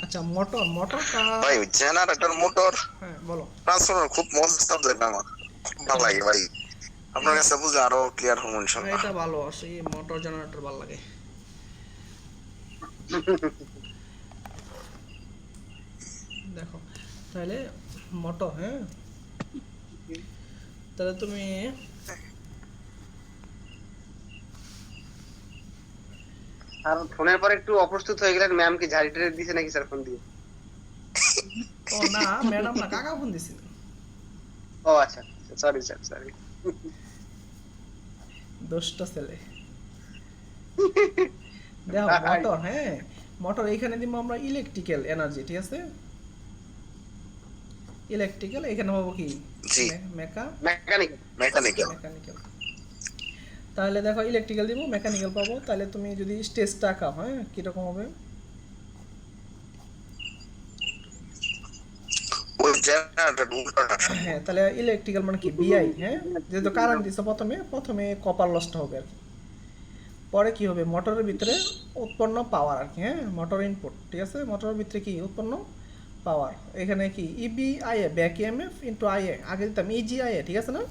আচ্ছা, মোটরটা ভাই জেনারেটর মোটর হ্যাঁ বলো। ট্রান্সফরমার খুব মজার সাবজেক্ট আমার, খুব ভালো লাগে ভাই। আপনার এটা কাছে বুঝে আরো ক্লিয়ার হবো ইনশাল্লাহ। এটা ভালো, সেই মোটর জেনারেটর ভালো লাগে। দেখো তাহলে মোটর, হ্যাঁ তাহলে তুমি আর ফোনের পরে একটু অপ্রস্তুত হয়ে গেলেন, ম্যাম কি ঝাড়ি টাড়ি দিছে নাকি স্যার ফোন দিয়ে? ও না ম্যাডাম না, কাকা ফোন দিছিল। ও আচ্ছা, সরি স্যার, সরি। দোষটা ছেলে। দেখো মোটর, হ্যাঁ মোটর এইখানে দিব আমরা ইলেকট্রিক্যাল এনার্জি, ঠিক আছে। ইলেকট্রিক্যাল এখানে পাবো কি জি, মেকা মেকানিক। মেকানিক্যাল। মেকানিক্যাল। তাহলে দেখো ইলেকট্রিক্যাল দিব, মেকানিক্যাল পাবো। তাহলে তুমি যদি স্টেজটা আঁকাও, হ্যাঁ কিরকম হবে? ওই জেনারেটর উল্টাটা। হ্যাঁ তাহলে ইলেকট্রিক্যাল মানে কি বিআই, হ্যাঁ যেহেতু কারেন্ট দিচ্ছে প্রথমে প্রথমে কপার লসটা হবে আর কি। পরে কি হবে, মোটরের ভিতরে উৎপন্ন পাওয়ার আর কি, হ্যাঁ মোটর ইনপুট, ঠিক আছে। মোটরের ভিতরে কি উৎপন্ন পাওয়ার, এখানে কি EB IA back EMF into IA, আগে দিতাম ইজি আইএ, ঠিক আছে না।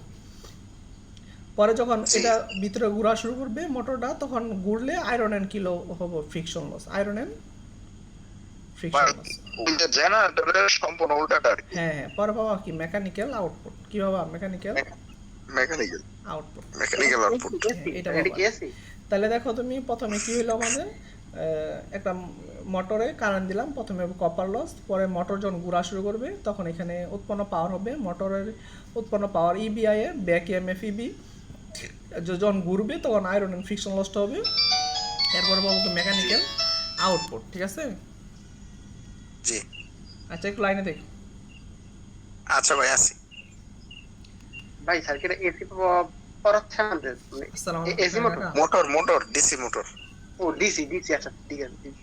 পরে যখন জি, এটা ভিতরে ঘোরা শুরু করবে মোটরটা, তখন ঘুরলে আয়রন এন্ড কিলো হবে friction loss, iron and friction ভাই লস। ওই যে জেনারেটরের সম্পূর্ণ উল্টাটা আর কি। হ্যাঁ হ্যাঁ, পরে পাওয়া কি মেকানিক্যাল আউটপুট, কি পাবা mechanical mechanical, output, mechanical output. এটা এটা পাবা। কি আছে? তাহলে দেখো তুমি প্রথমে কি হইলো আমাদের, একটা মোটরে কারেন্ট দিলাম, প্রথমে কপার লস, পরে মোটর যখন ঘোরা শুরু করবে তখন এখানে উৎপন্ন পাওয়ার হবে, মোটরের উৎপন্ন পাওয়ার ইবিআই এ ব্যাক ইএমএফ ইবি, যখন ঘুরবে তখন আয়রন এন্ড ফ্রিকশন লসটা হবে। এরপরে পাবো জি, মেকানিক্যাল আউটপুট, ঠিক আছে। জি, আচ্ছা একটু লাইনে দেখ। আচ্ছা ভাই আসি। ভাই স্যার কি এটা এসি পড়াচ্ছে আমাদের, মানে আসসালামু আলাইকুম, এসি হ্যাঁ মোটর? কাকা। Motor, motor DC motor. ও ডিসি, ডিসি, আচ্ছা ঠিক আছে, DC।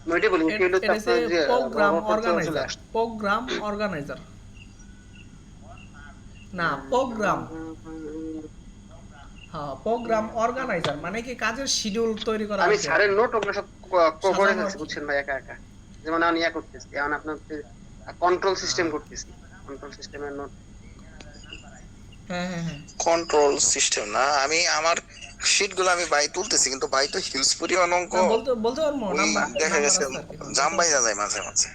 আমি ওইটাই বলি, এসি হলো তো এটা হচ্ছে আপনার যে প্রোগ্রাম রোবট চলে অর্গানাইজার, আসছে। প্রোগ্রাম অর্গানাইজার না প্রোগ্রাম। হ্যাঁ প্রোগ্রাম অর্গানাইজার মানে কি কাজের শিডিউল তৈরি করা আর আমি কি, আর স্যারের কি নোট ওগুলো সব করে সাজানো আর ফেলছি, কি। বুঝছেন ভাই, একা একা। যেমন আমি ইয়া করতেছি, এখন আপনার কন্ট্রোল সিস্টেম আহ, করতেছি, কন্ট্রোল সিস্টেমের নোট। হ্যাঁ হ্যাঁ হ্যাঁ। কন্ট্রোল সিস্টেম না, আমি আমার শীট গুলো আমি বাই তুলতেছি, কিন্তু বাই তো হিউজ পরিমাণ অঙ্ক। না বলতে বলতে পারবো, ওই নাম্বার দেখা নাম্বার গেছে আছে আর কি, হ্যাঁ জাম বলতে বাইজা পারবো। যায় মাঝে মাঝে।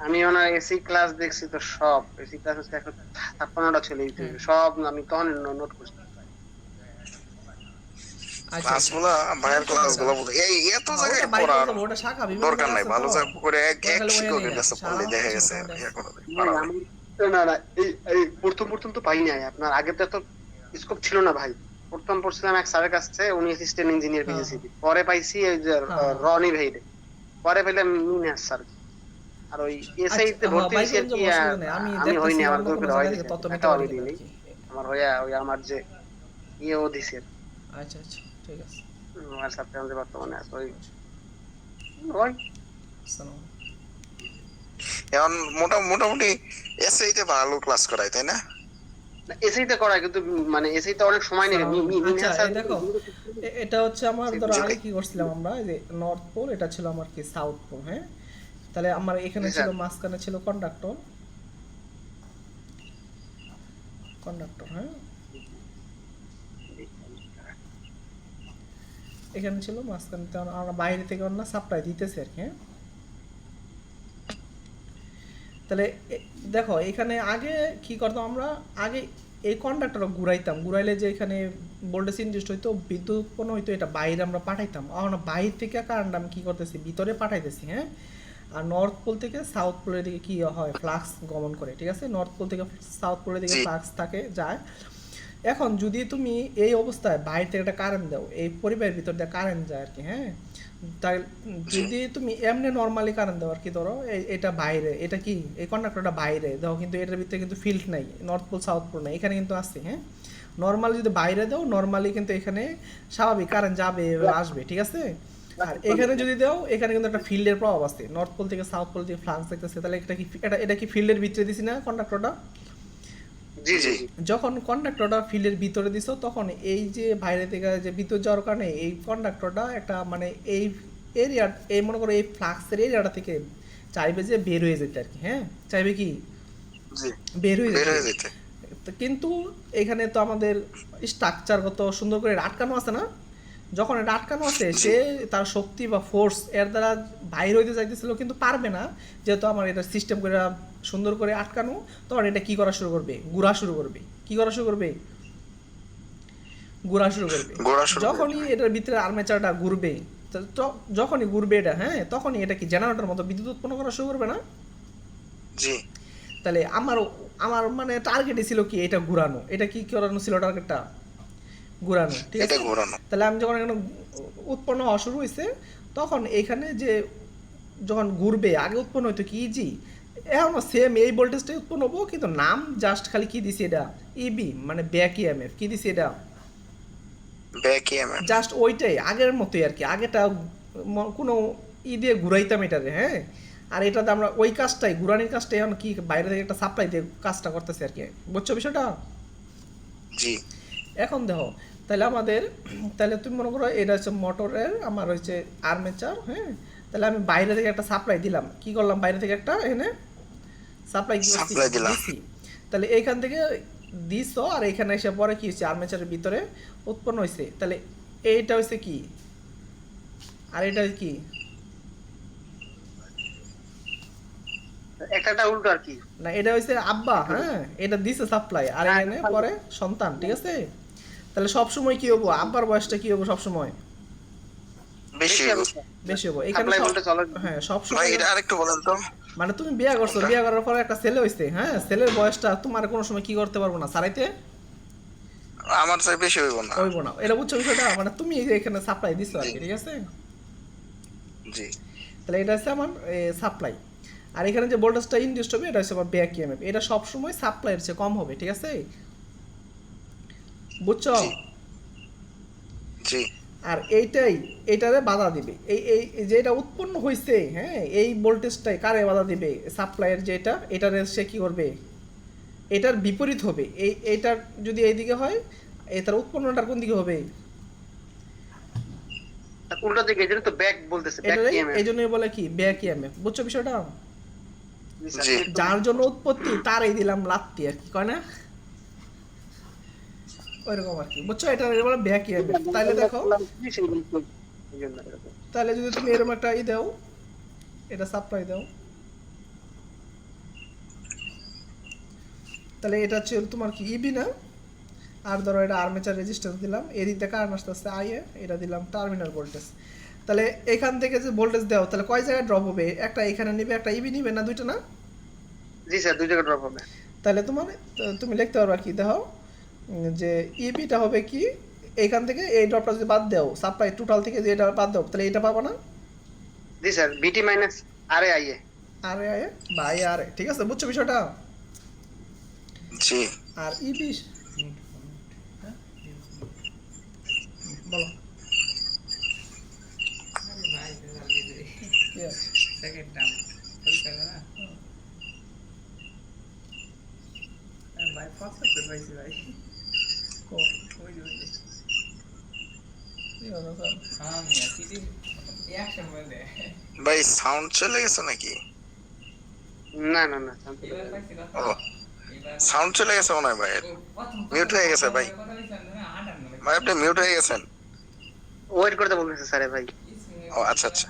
আমি ওনার এসি ক্লাস দেখছি তো, সব এসি ক্লাস হচ্ছে 156টা ছিল হ্যাঁ ইউটিউবে, সব আমি তখন নোট করছি। আচ্ছা ক্লাস আচ্ছা, গুলা, ভাইয়ের সমস্যা নাই ক্লাস ওটা। গুলো এই এত হ্যাঁ ওটা জায়গায় বাড়ি করে পড়ার যাবো, ওটা শাখা বিভিন্ন দরকার জায়গায় নাই, আছে তো, ভালো যা করে পরে এক খালি ওখানে শিক্ষকের নিয়ে কাছে সারা পড়লে দেখা বাংলাদেশে গেছে মোটামুটি আছে। ইয়ে করে দেয়, ভাই পারা যায়। আমি, না না, এই এই প্রথম তো পাই নাই আপনার, আগে তো এত স্কোপ ছিল না ভাই। প্রথম পড়ছিলাম এক স্যারের কাছে, উনি অ্যাসিস্ট্যান্ট ইঞ্জিনিয়ার হ্যাঁ হ্যাঁ বিজেসিবি, পরে পাইছি ওই যে হ্যাঁ হ্যাঁ। রনি ভাইরে, পরে পেলাম মিনাস স্যার। আর ওই এসআই আচ্ছা তে হ্যাঁ ভর্তি বাইক হয়েছি করে আর কি। যাবো, অসুবিধা নেই, আমি আমি দেখতেছি হইনি, আমার অন্য কোনো গ্রুপে হয় জায়গা থেকে দিছে, তথ্য নিতে টাকাও পারি আমি কিনা আর দিইনি। কি। আমার হইয়া ওই আমার যে ইয়েও দিছে, আচ্ছা আচ্ছা ঠিক আছে। আমার সাথে আমাদের বর্তমানে আছে ওই আচ্ছা, ওই আসসালামু আলাইকুম। এখন মোটামুটি এসএই তে ভালো ক্লাস করায় তাই না? এসআই তে করায়, কিন্তু মানে এসআই তে অনেক সময় নেবে। আসসালামু আলাইকুম। আচ্ছা মিনাস স্যার এই দেখো, এটা হচ্ছে আমার ধরো জি আগে ভাই, কি করছিলাম আমরা, এই যে নর্থ পোল, এটা ছিল আমার কি সাউথ পোল, হ্যাঁ। তাহলে আমার এখানে জি ছিল স্যার। মাঝখানে ছিল কন্ডাক্টর, কন্ডাক্টর হ্যাঁ, এখানে ছিল মাঝখানে, তখন আমরা বাইরে থেকে অন্য সাপ্লাই দিতেছি আর কি, হ্যাঁ। তাহলে দেখো এখানে আগে কি করতাম আমরা, আগে এই কন্ডাক্টর ঘুরাইতাম, ঘুরাইলে যে এখানে ভোল্টেজ ইনডিউসড হইতো, বিদ্যুৎ উৎপন্ন হইতো, এটা বাইরে আমরা পাঠাইতাম। এখন বাইরে থেকে কারেন্ট আমি কি করতেছি, ভিতরে পাঠাইতেছি, হ্যাঁ। আর নর্থ পোল থেকে সাউথ পোলের দিকে কি হয়, ফ্লাক্স গমন করে, ঠিক আছে। নর্থ পোল থেকে সাউথ পোলের দিকে জি, ফ্লাক্স থাকে যায়। এখন যদি তুমি এই অবস্থায় বাইরে থেকে একটা কারেন্ট দাও, এই পরিবারের ভিতর দিয়ে কারেন্ট যায় আর কি, হ্যাঁ। তাই জি, যদি তুমি এমনি নর্মালি কারেন্ট দাও আর কি, ধরো এটা বাইরে, এটা কি এই কন্ডাক্টরটা বাইরে দাও, কিন্তু এটার ভিতরে কিন্তু ফিল্ড নাই, নর্থ পোল সাউথ পোল নাই, এখানে কিন্তু আছে, হ্যাঁ। নর্মালি যদি বাইরে দাও, নর্মালি কিন্তু এখানে স্বাভাবিক কারেন্ট যাবে এবার আসবে, ঠিক আছে। আর এখানে যদি দাও, এখানে কিন্তু একটা ফিল্ডের প্রভাব আছে, নর্থ পোল থেকে সাউথ পোল থেকে ফ্লাক্স দেখতেছে, তাহলে এটা কি এটা কি ফিল্ডের ভিতরে দিছি না কন্ডাক্টরটা। জি জি জি, জি। যখন কন্ডাক্টরটা ফিল্ডের ভিতরে দিছো, তখন এই যে বাইরে থেকে যে বিদ্যুৎ যাওয়ার কারণে এই কন্ডাক্টরটা একটা মানে এই এরিয়া এই মনে করো এই ফ্লাক্সের এরিয়াটা থেকে চাইবে যে বের হয়ে যেতে আর কি, হ্যাঁ চাইবে কি জি বের হয়ে বের যেতে। হয়ে যেতে। তো কিন্তু এখানে তো আমাদের স্ট্রাকচারগত সুন্দর করে এটা আটকানো আছে না, যখন এটা আটকানো আছে সে তার শক্তি বা ফোর্স এর দ্বারা বাইর হইতে চাইতেছিল কিন্তু পারবে না, যেহেতু আমার এটা সিস্টেম করে সুন্দর করে আটকানো, তখন এটা কি করা শুরু করবে, ঘোরা শুরু করবে। কি করা শুরু করবে? ঘোরা শুরু করবে। ঘোরা শুরু করবে। যখনই এটার ভিতরে আর্মেচারটা ঘুরবে, যখনই ঘুরবে এটা, হ্যাঁ তখনই এটা কি জেনারেটর মতো বিদ্যুৎ উৎপন্ন করা শুরু করবে না। জি তাহলে আমার আমার মানে টার্গেটই ছিল কি এটা ঘুরানো, এটা কি করানো ছিল টার্গেটটা, ঘুরানো, ঠিক এটা আছে। ঘোরানো। তাহলে আমি যখন এখানে উৎপন্ন হওয়া শুরু হয়েছে, তখন এখানে যে যখন ঘুরবে আগে উৎপন্ন হইতো কি ইজি, এখনও সেম এই ভোল্টেজটাই উৎপন্ন হবো, কিন্তু নাম জাস্ট খালি কি দিছি এটা ইবি মানে ব্যাক ইএমএফ, কি দিছি এটা ব্যাক ইএমএফ। জাস্ট ওইটাই আগের মতোই আর কি। আগেটা কোনো দিয়ে ঘুরাইতাম এটারে, হ্যাঁ আর এটাতে আমরা ওই কাজটাই ঘুরানির কাজটাই এখন কি বাইরে থেকে একটা সাপ্লাই দিয়ে কাজটা করতেছি আর কি, বুঝছো বিষয়টা। জি এখন দেখো তাহলে আমাদের, তাহলে তুমি মনে করো এটা হচ্ছে মোটরের আমার হচ্ছে আর্মেচার, হ্যাঁ তাহলে আমি বাইরে থেকে একটা সাপ্লাই দিলাম, কি করলাম বাইরে থেকে একটা এখানে সাপ্লাই Supply দিলাম। দিছি। তাহলে এইখান থেকে দিছো আর এখানে এসে পরে কি হচ্ছে আর্মেচারের ভিতরে উৎপন্ন হয়েছে। তাহলে এইটা হচ্ছে কি আর এটা কি, একটা উল্টো আর কি। না এটা হচ্ছে আব্বা, হ্যাঁ এটা দিছে সাপ্লাই আর এখানে পরে সন্তান, ঠিক আছে। তাহলে সব সময় কি হবো, আব্বার বয়সটা কি হবো সব সময় বেশি। বেশি হবো এখানে সাপ্লাই ভোল্টেজ চলে। হ্যাঁ সব ভাই সময়। এটা আরেকটু বলেন তো। মানে তুমি বিয়ে করছো, বিয়ে করার পরে একটা ছেলে হইছে, হ্যাঁ ছেলের বয়সটা তোমার কোনো সময় কি করতে পারবো না, সারাইতে আমার চাই বেশি হইব না। হইব না, এটা বুঝছো বিষয়টা। মানে তুমি এই যে এখানে সাপ্লাই দিছো আর কি, ঠিক আছে। জি তাহলে এটা হচ্ছে আমার সাপ্লাই, আর এখানে যে ভোল্টেজটা ইনডিউসড হবে এটা হচ্ছে আমার ব্যাক ইএমএফ, এটা সব সময় সাপ্লাইয়ের চেয়ে কম হবে, ঠিক আছে, বুঝছো। জি। জি আর এইটাই এটারে বাধা দিবে, এই এই এই যে এটা উৎপন্ন হয়েছে, হ্যাঁ এই ভোল্টেজটাই কারে বাধা দিবে, সাপ্লাইয়ের যেটা এটারে সে কি করবে, এটার বিপরীত হবে। এইটার যদি এইদিকে হয় এটার উৎপন্নটার কোন দিকে হবে, উল্টো দিকে, এজন্য তো ব্যাক বলতেছে, ব্যাক এটারে ইএমএফ। এই জন্যই বলে কি ব্যাক ইএমএফ, বুঝছো বিষয়টা। জি। যার জন্য উৎপত্তি তারই দিলাম লাত্তি আর কি, কয় না ওইরকম আর কি, বুঝছো, এটা বলে ব্যাক ইএমএফ। তাহলে দেখো, তাহলে যদি তুমি এরকম একটা দাও, এটা সাপ্লাই দাও, তাহলে এটা হচ্ছে তোমার কি ইবি না, আর ধরো এটা আর্মেচার রেজিস্ট্যান্স দিলাম, এদিক দিয়ে কারেন্ট আসতে আসতে আইএ, এটা দিলাম টার্মিনাল ভোল্টেজ। তাহলে এখান থেকে যে ভোল্টেজ দাও তাহলে কয় জায়গায় ড্রপ হবে, একটা এখানে নিবে একটা ইবি নিবে না, দুইটা না। জি স্যার, দুই জায়গা ড্রপ হবে। তাহলে তোমার তুমি লিখতে পারবা কি দেখো, যে ইবিটা হবে কি এইখান থেকে এই ড্রপটা যদি বাদ দাও সাপ্লাই টোটাল থেকে যে এটা বাদ দাও তাহলে এটা পাবা না, জি স্যার, বিটি মাইনাস আরে আইএ। আর এ বা এ আর এ, ঠিক আছে, বুঝছো বিষয়টা। জি আর ইবি বলো কি আছে? সেকেন্ড টাইম পরীক্ষা না ভাই ফার্স্ট করতে পাইছি ভাই কো, ওই যে কি হলো স্যার? হ্যাঁ মিয়া সিটি অ্যাকশন বলে ভাই সাউন্ড চলে গেছে নাকি? না না না, শান্ত এবার থাকো। পাইছি কথা ও সাউন্ড চলে গেছে মনে হয় ভাই। Mute হয়ে গেছে ভাই। ভাই আপনি মিউট হয়ে গেছেন। ওয়েট করতে বলতেছে স্যার ভাই। ও আচ্ছা আচ্ছা।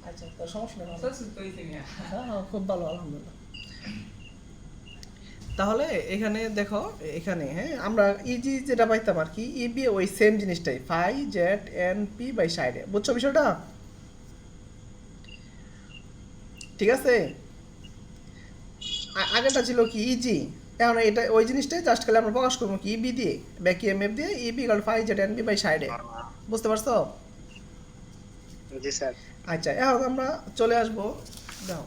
আচ্ছা তার সমস্যা নেই, ভালো। সুস্থ হইছে মিয়া হ্যাঁ হ্যাঁ, খুব ভালো আলহামদুলিল্লাহ। তাহলে এখানে দেখো, এখানে হ্যাঁ আমরা ইজি যেটা পাইতাম আর কি, ইবি ওই সেম জিনিসটাই phi Z N P by সাইডে, বুঝছো বিষয়টা, ঠিক আছে। আগেটা ছিল কি ইজি, এখন এটা ওই জিনিসটাই জাস্ট খালি আমরা প্রকাশ করবো কি ইবি দিয়ে, ব্যাক ইএমএফ দিয়ে, EB equal phi Z N P by সাইডে, বুঝতে পারছো। জি স্যার। আচ্ছা এখন আমরা চলে আসবো, দেখো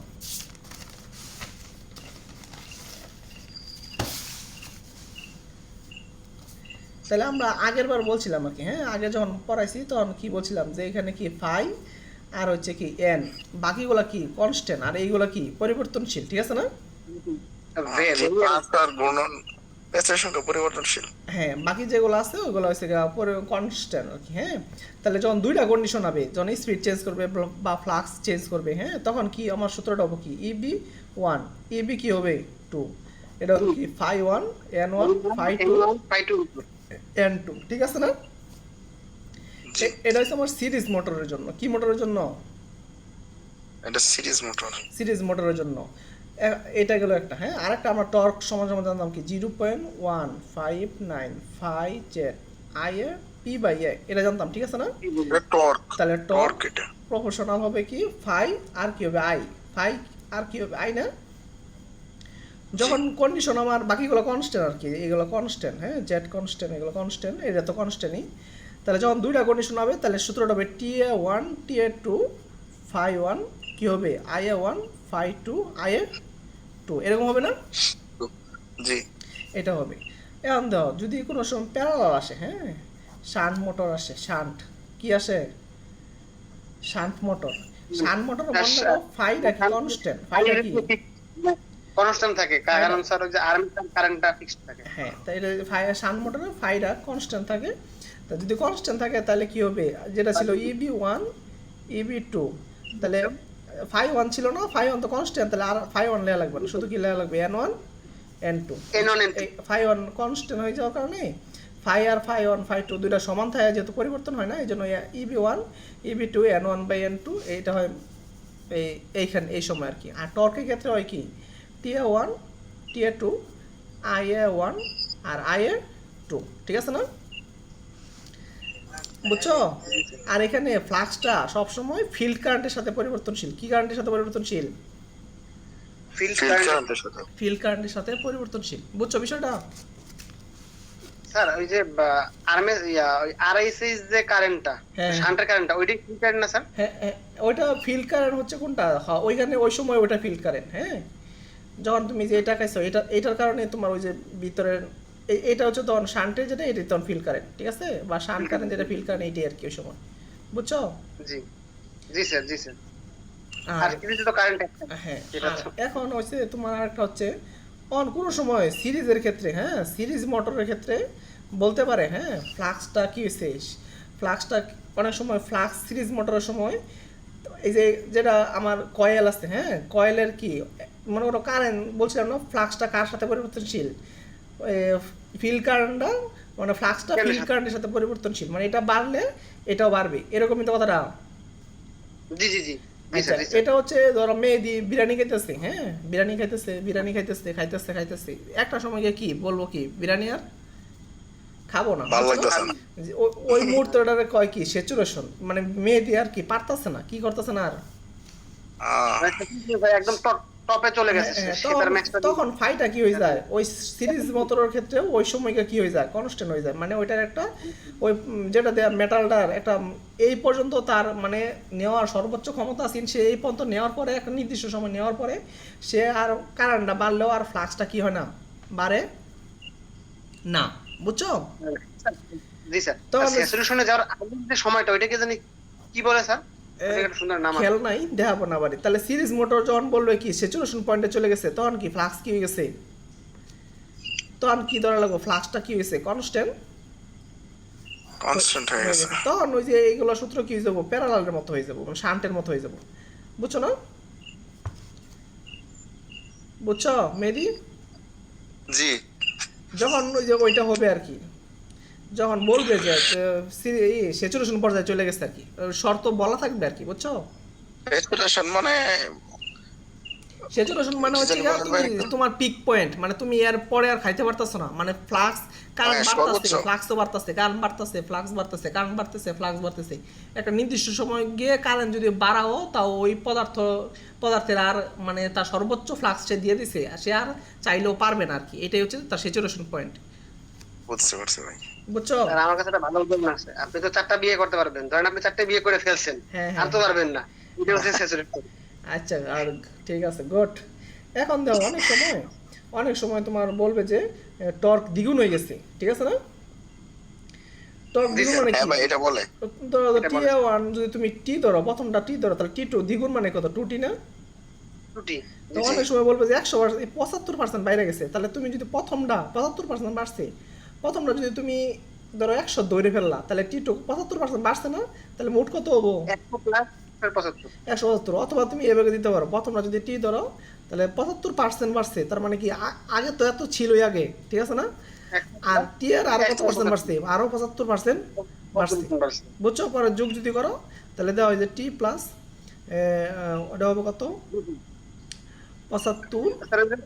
তাহলে আমরা আগের বার বলছিলাম আর কি, হ্যাঁ আগে যখন পড়াইছি তখন কি বলছিলাম যে এখানে কি ফাই আর হচ্ছে কি এন, বাকিগুলা কি কনস্ট্যান্ট আর এইগুলা কি পরিবর্তনশীল, ঠিক আছে না। ভেরি প্লাস আর গুণন প্যাচের সংখ্যা পরিবর্তনশীল। হ্যাঁ, বাকি যেগুলো আছে ওগুলো হচ্ছে কনস্ট্যান্ট আর কি। হ্যাঁ, তাহলে যখন দুইটা কন্ডিশন হবে, যখন স্পিড চেঞ্জ করবে বা ফ্লাক্স চেঞ্জ করবে, হ্যাঁ, তখন কি আমার সূত্রটা হবে কি ইবি 1 ইবি কি হবে 2, এটা হবে কি ফাই 1 এন 1 ফাই 2 এন 2, ঠিক আছে না? জি, এটা হচ্ছে আমার সিরিজ মোটরের জন্য। কি মোটরের জন্য? এটা সিরিজ মোটর। সিরিজ মোটরের জন্য। এটা গেল একটা। হ্যাঁ, আরেকটা আমরা টর্ক সমান সমান জানতাম কি 0.159 আই এ পি বাই এ, এটা জানতাম, ঠিক আছে না? এটা টর্ক। তাহলে টর্ক টর্ক এটা। প্রপোর্শনাল হবে কি ফাই আর কি হবে আই, ফাই আর কি হবে আই না? যখন কন্ডিশন আমার বাকিগুলো কনস্ট্যান্ট আর কি, এগুলো কনস্ট্যান্ট, হ্যাঁ, জেড কনস্ট্যান্ট, এগুলো কনস্ট্যান্ট, এটা তো কনস্ট্যান্টই। তাহলে যখন দুইটা কন্ডিশন হবে তাহলে সূত্রটা হবে টি এ 1 টি এ 2 ফাই 1 কি হবে I A 1 phi 2 I A 2, এরকম হবে না? জি, এটা হবে। এখন দেখো যদি কোনো সময় প্যারালাল আসে, হ্যাঁ, শান্ট মোটর আসে, শান্ট কি আসে, শান্ট মোটর, শান্ট মোটর বন্ধ ফাইটা কি কনস্ট্যান্ট, ফাইটা কি কনস্ট্যান্ট থাকে, কারণ স্যার ওই যে আর্মেচার কারেন্টটা ফিক্সড থাকে। হ্যাঁ, তাই এটা শান্ট মোটরে ফাইটা কনস্ট্যান্ট থাকে। তা যদি কনস্ট্যান্ট থাকে তাহলে কি হবে, যেটা ছিল ইবি 1 ইবি 2, তাহলে ফাই 1 ছিল না, ফাই 1 তো কনস্ট্যান্ট, তাহলে আর ফাই 1 লেয়া লাগবে না, শুধু কি লেয়া লাগবে এন 1 এন 2। N1 N2 এই ফাই 1 কনস্ট্যান্ট হয়ে যাওয়ার কারণে ফাই আর ফাই 1 ফাই 2 দুইটা সমান থাকে, যেহেতু পরিবর্তন হয় না, এই জন্য ইবি 1 ইবি 2 এন 1 বাই এন 2 এইটা হয় এইখানে এই সময় আর কি। আর টর্কের ক্ষেত্রে হয় কি টিএ 1 টিএ 2 আই এ 1 আর আই এ 2, ঠিক আছে না? বুঝছো? আর এখানে ফ্লাক্সটা সবসময় ফিল্ড কারেন্টের সাথে পরিবর্তনশীল। কি কারেন্টের সাথে পরিবর্তনশীল? Field field current. কারেন্টের সাথে। ফিল্ড কারেন্টের সাথে পরিবর্তনশীল। বুঝছো বিষয়টা? স্যার ওই যে আর্মে ওই আরআইসিস যে কারেন্টটা, হ্যাঁ। শান্টের কারেন্টটা, ওইটাই ফিল্ড কারেন্ট না স্যার? হ্যাঁ, ওইটা ফিল্ড কারেন্ট হচ্ছে কোনটা? হ্যাঁ, ওইখানে ওই সময় ওইটা ফিল্ড কারেন্ট। হ্যাঁ, যখন তুমি যে এটা খাইছো এটার কারণে তোমার ওই যে ভিতরের এটা হচ্ছে তখন শান্টের যেটা, এটাই তখন ফিল্ড কারেন্ট, ঠিক আছে? বা শান্ট কারেন্ট যেটা ফিল্ড কারেন্ট, এইটাই আর কি ওই সময়। বুঝছো? জি জি স্যার, জি স্যার। আর আর সিরিজে তো কারেন্ট একটা। হ্যাঁ, এটা আর তো এখন হচ্ছে তোমার আরেকটা হচ্ছে কোনো সময় সিরিজের ক্ষেত্রে, হ্যাঁ, সিরিজ মোটরের ক্ষেত্রে বলতে পারে, হ্যাঁ, ফ্লাক্সটা কি হয়েছে, ফ্লাক্সটা অনেক সময় ফ্লাক্স সিরিজ মোটরের সময় এই যে যেটা আমার কয়েল আছে, হ্যাঁ, কয়েলের কি মনে করো কারেন্ট বলছিলাম না, ফ্লাক্সটা কার সাথে পরিবর্তনশীল, ফিল্ড কারেন্টটা, মানে ফ্লাক্সটা ফিল্ড কারেন্টের সাথে পরিবর্তনশীল, মানে এটা বাড়লে এটাও বাড়বে, এরকমই তো কথাটা। জি জি জি জি আচ্ছা, স্যার, জি স্যার। এটা হচ্ছে ধরো মেহেদি বিরিয়ানি খাইতেছে, হ্যাঁ, বিরিয়ানি খাইতেছে একটা সময় গিয়ে কি বলবো কি বিরিয়ানি আর খাবো না, ভালো বুঝছো? লাগতেছে না। যে ওই মুহূর্তটারে কয় কি স্যাচুরেশন, মানে মেহেদি আর কি পারতাছে না, কি করতেছে না আর। মানে ভাই একদম টপে চলে গেছে, হ্যাঁ, সে তার ম্যাচটা। তখন ফাইটা কি হয়ে যায় ওই সিরিজ মোটরের ক্ষেত্রে ওই সময়টা কি হয়ে যায় কনস্ট্যান্ট হয়ে যায়, মানে ওইটার একটা ওই যেটা দেয়া মেটালটার একটা এই পর্যন্ত তার মানে নেওয়ার সর্বোচ্চ ক্ষমতা আছে, সে এই পর্যন্ত নেওয়ার পরে একটা নির্দিষ্ট সময় নেওয়ার পরে সে আর কারেন্টটা বাড়লেও আর ফ্লাক্সটা কি হয় না, বাড়ে না, বুঝছো? জি স্যার। তো স্যাচুরেশনে যাওয়ার আগের যে সময়টা, ওইটাকে জানি কি বলে স্যার? ওটাকে একটা সুন্দর নাম আছে। খেয়াল নাই, দেখাবো না বাড়ি। তাহলে সিরিজ মোটর যখন বললো কি স্যাচুরেশন পয়েন্টে চলে গেছে, তখন কি ফ্লাক্স কি হয়ে গেছে, তখন কি ধরা লাগবে, ফ্লাক্সটা কি হয়েছে কনস্ট্যান্ট কনস্ট্যান্ট হয়ে গেছে। তখন ওই যে এইগুলো সূত্র কি হয়ে যাবো, প্যারালালের মতো হয়ে যাবো, মানে শান্টের মতো হয়ে যাবো, বুঝছো না? বুঝছো মেহেদি? জি, যখন ওই যে ওইটা হবে আর কি, যখন বলবে যে স্যাচুরেশন পর্যায়ে চলে গেছে আর কি, শর্ত বলা থাকবে আর কি, বুঝছো? স্যাচুরেশন মানে স্যাচুরেশন মানে হচ্ছে কি গিয়া জানি তুমি বলেন? তোমার পিক পয়েন্ট, মানে তুমি এর পরে আর খাইতে পারতাছো না, মানে ফ্লাক্স কারেন্ট হ্যাঁ, বাড়তাছে, সর্বোচ্চ। ফ্লাক্সও বাড়তাছে, কারেন্ট বাড়তাছে, ফ্লাক্স বাড়তাছে, কারেন্ট বাড়তেছে, ফ্লাক্স বাড়তেছে, একটা নির্দিষ্ট সময় গিয়ে কারেন্ট যদি বাড়াও তাও ওই পদার্থের আর মানে তার সর্বোচ্চ ফ্লাক্স সে দিয়ে দিছে, সে আর চাইলেও পারবে না আর কি, এটাই হচ্ছে তার স্যাচুরেশন পয়েন্ট, বুঝতে পারছি ভাই। বুঝছো? স্যার আমার কাছে একটা ভালো উদাহরণ আছে। আপনি তো 4টা বিয়ে করতে পারবেন, ধরেন আপনি 4টা বিয়ে করে ফেলছেন, হ্যাঁ, আর তো পারবেন না, এটা হচ্ছে স্যাচুরেশন। আচ্ছা, আর ঠিক আছে, গুড। এখন দেখো অনেক সময় তোমার বলবে যে টর্ক দ্বিগুণ হয়ে গেছে, ঠিক আছে না? টর্ক দ্বিগুণ মানে হ্যাঁ কি? ভাই, এটা বলে। ধরো এটা টি বলে। ওয়ান যদি তুমি টি ধরো, প্রথমটা টি ধরো, তাহলে টি টু দ্বিগুণ মানে কত, টু টি না? ত্রুটি। তো জি, অনেক সময় বলবে যে 100% 75% বাইরে গেছে, তাহলে তুমি যদি প্রথমটা 75% বাড়ছে, প্রথমটা যদি তুমি ধরো 100 ধরে ফেললা, তাহলে টি2 75% বাড়ছে না, তাহলে মোট কত হবো? 100 প্লাস 75। 170। অথবা তুমি এভাবে দিতে পারো, প্রথমটা যদি টি ধরো, তাহলে 75% বাড়ছে, তার মানে কি আগে তো এত ছিলই আগে, ঠিক আছে না? 100 আর প্লাস টি এর আরো কত পার্সেন্ট 175 বাড়ছে? আরো 75% বাড়ছে। 75%। বুঝছো? পরে যোগ যদি করো, তাহলে দেওয়া হয় যে টি প্লাস ওটা হবে কত? 75 স্যার এই যে